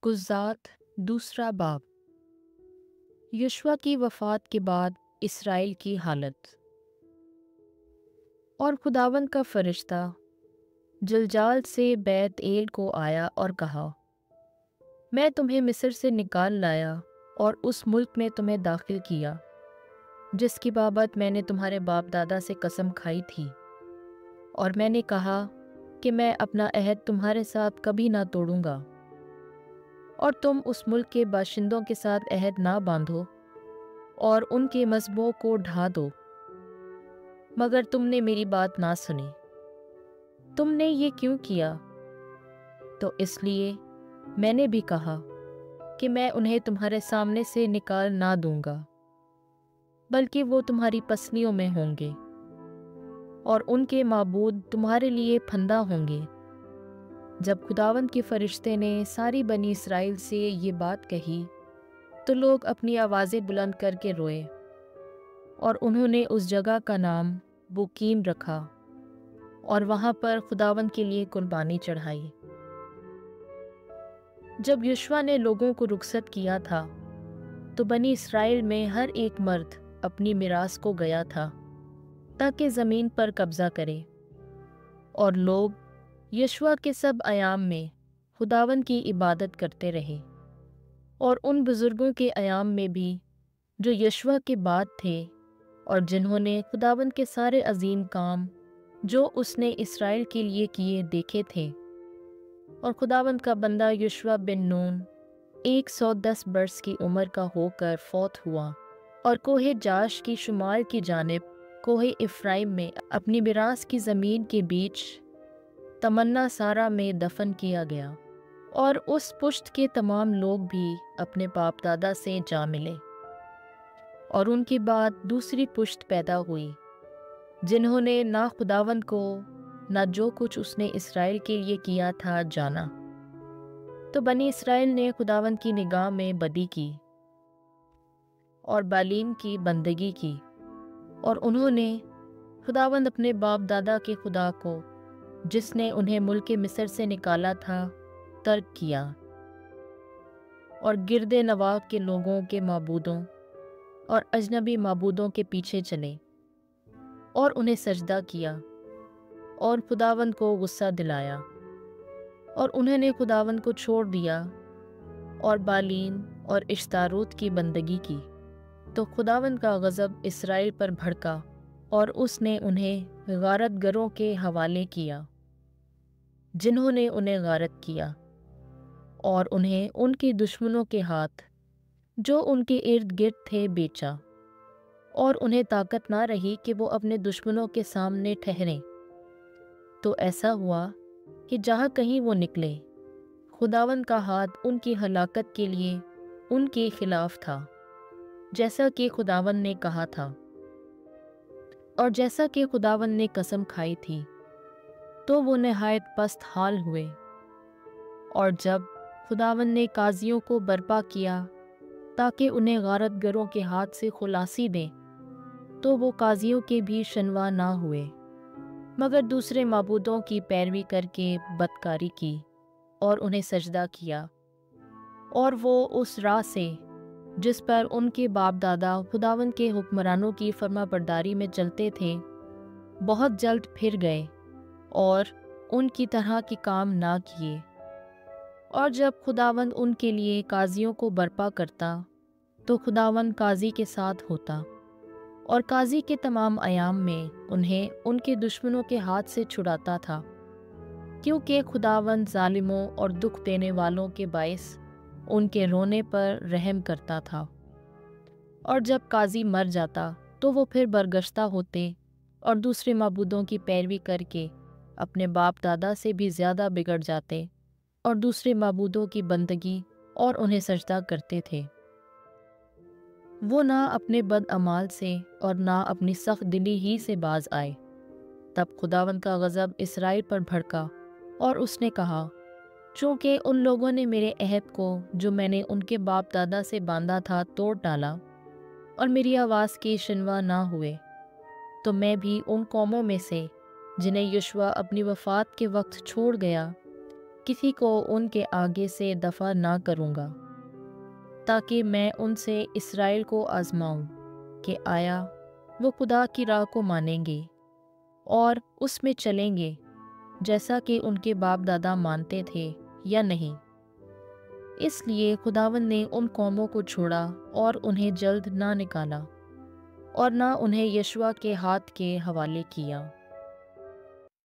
قضات دوسرا باب۔ یشوع کی وفات کے بعد اسرائیل کی حالت۔ اور خداوند کا فرشتہ جلجال سے بیت ایل کو آیا اور کہا، میں تمہیں مصر سے نکال لایا اور اس ملک میں تمہیں داخل کیا جس کی بابت میں نے تمہارے باپ دادا سے قسم کھائی تھی، اور میں نے کہا کہ میں اپنا عہد تمہارے ساتھ کبھی نہ توڑوں گا، اور تم اس ملک کے باشندوں کے ساتھ عہد نہ باندھو اور ان کے مذہبوں کو ڈھا دو، مگر تم نے میری بات نہ سنی۔ تم نے یہ کیوں کیا؟ تو اس لیے میں نے بھی کہا کہ میں انہیں تمہارے سامنے سے نکال نہ دوں گا، بلکہ وہ تمہاری پسلیوں میں ہوں گے، اور ان کے معبود تمہارے لیے پھندا ہوں گے۔ جب خداوند کے فرشتے نے ساری بنی اسرائیل سے یہ بات کہی تو لوگ اپنی آوازیں بلند کر کے روئے، اور انہوں نے اس جگہ کا نام بوکیم رکھا، اور وہاں پر خداوند کے لیے قربانی چڑھائی۔ جب یشوع نے لوگوں کو رخصت کیا تھا تو بنی اسرائیل میں ہر ایک مرد اپنی میراث کو گیا تھا تاکہ زمین پر قبضہ کرے، اور لوگ یشوع کے سب ایام میں خداوند کی عبادت کرتے رہے، اور ان بزرگوں کے ایام میں بھی جو یشوع کے بعد تھے اور جنہوں نے خداوند کے سارے عظیم کام جو اس نے اسرائیل کے لیے کیے دیکھے تھے۔ اور خداوند کا بندہ یشوع بن نون 110 برس کی عمر کا ہو کر فوت ہوا، اور کوہ جاش کی شمال کی جانب کوہ افرائیم میں اپنی میراث کی زمین کے بیچ تمنا سارا میں دفن کیا گیا، اور اس پشت کے تمام لوگ بھی اپنے باپ دادا سے جا ملے۔ اور ان کے بعد دوسری پشت پیدا ہوئی جنہوں نے نہ خداوند کو نہ جو کچھ اس نے اسرائیل کے لیے کیا تھا جانا۔ تو بنی اسرائیل نے خداوند کی نگاہ میں بدی کی اور بالیم کی بندگی کی، اور انہوں نے خداوند اپنے باپ دادا کے خدا کو جس نے انہیں ملک مصر سے نکالا تھا ترک کیا، اور گرد نواح کے لوگوں کے معبودوں اور اجنبی معبودوں کے پیچھے چلے اور انہیں سجدہ کیا، اور خداوند کو غصہ دلایا، اور انہوں نے خداوند کو چھوڑ دیا اور بالین اور اشتاروت کی بندگی کی۔ تو خداوند کا غضب اسرائیل پر بھڑکا، اور اس نے انہیں غارت گروں کے حوالے کیا جنہوں نے انہیں غارت کیا، اور انہیں ان کے دشمنوں کے ہاتھ جو ان کے ارد گرد تھے بیچا، اور انہیں طاقت نہ رہی کہ وہ اپنے دشمنوں کے سامنے ٹھہریں۔ تو ایسا ہوا کہ جہاں کہیں وہ نکلے خداوند کا ہاتھ ان کی ہلاکت کے لیے ان کے خلاف تھا، جیسا کہ خداوند نے کہا تھا، اور جیسا کہ خداوند نے قسم کھائی تھی۔ تو وہ نہایت پست حال ہوئے، اور جب خداوند نے قاضیوں کو برپا کیا تاکہ انہیں غارت گروں کے ہاتھ سے خلاصی دیں، تو وہ قاضیوں کے بھی شنوا نہ ہوئے، مگر دوسرے معبودوں کی پیروی کر کے بدکاری کی اور انہیں سجدہ کیا، اور وہ اس راہ سے جس پر ان کے باپ دادا خداوند کے حکمرانوں کی فرما برداری میں چلتے تھے بہت جلد پھر گئے اور ان کی طرح کے کام نہ کیے۔ اور جب خداوند ان کے لیے قاضیوں کو برپا کرتا تو خداوند قاضی کے ساتھ ہوتا، اور قاضی کے تمام ایام میں انہیں ان کے دشمنوں کے ہاتھ سے چھڑاتا تھا، کیونکہ خداوند ظالموں اور دکھ دینے والوں کے باعث ان کے رونے پر رحم کرتا تھا۔ اور جب قاضی مر جاتا تو وہ پھر برگشتہ ہوتے اور دوسرے معبودوں کی پیروی کر کے اپنے باپ دادا سے بھی زیادہ بگڑ جاتے اور دوسرے معبودوں کی بندگی اور انہیں سجدہ کرتے تھے۔ وہ نہ اپنے بد اعمال سے اور نہ اپنی سخت دلی ہی سے باز آئے۔ تب خداوند کا غضب اسرائیل پر بھڑکا، اور اس نے کہا، چونکہ ان لوگوں نے میرے عہد کو جو میں نے ان کے باپ دادا سے باندھا تھا توڑ ڈالا اور میری آواز کی شنوا نہ ہوئے، تو میں بھی ان قوموں میں سے جنہیں یشوع اپنی وفات کے وقت چھوڑ گیا کسی کو ان کے آگے سے دفع نہ کروں گا، تاکہ میں ان سے اسرائیل کو آزماؤں کہ آیا وہ خدا کی راہ کو مانیں گے اور اس میں چلیں گے جیسا کہ ان کے باپ دادا مانتے تھے یا نہیں۔ اس لیے خداوند نے ان قوموں کو چھوڑا اور انہیں جلد نہ نکالا اور نہ انہیں یشوع کے ہاتھ کے حوالے کیا۔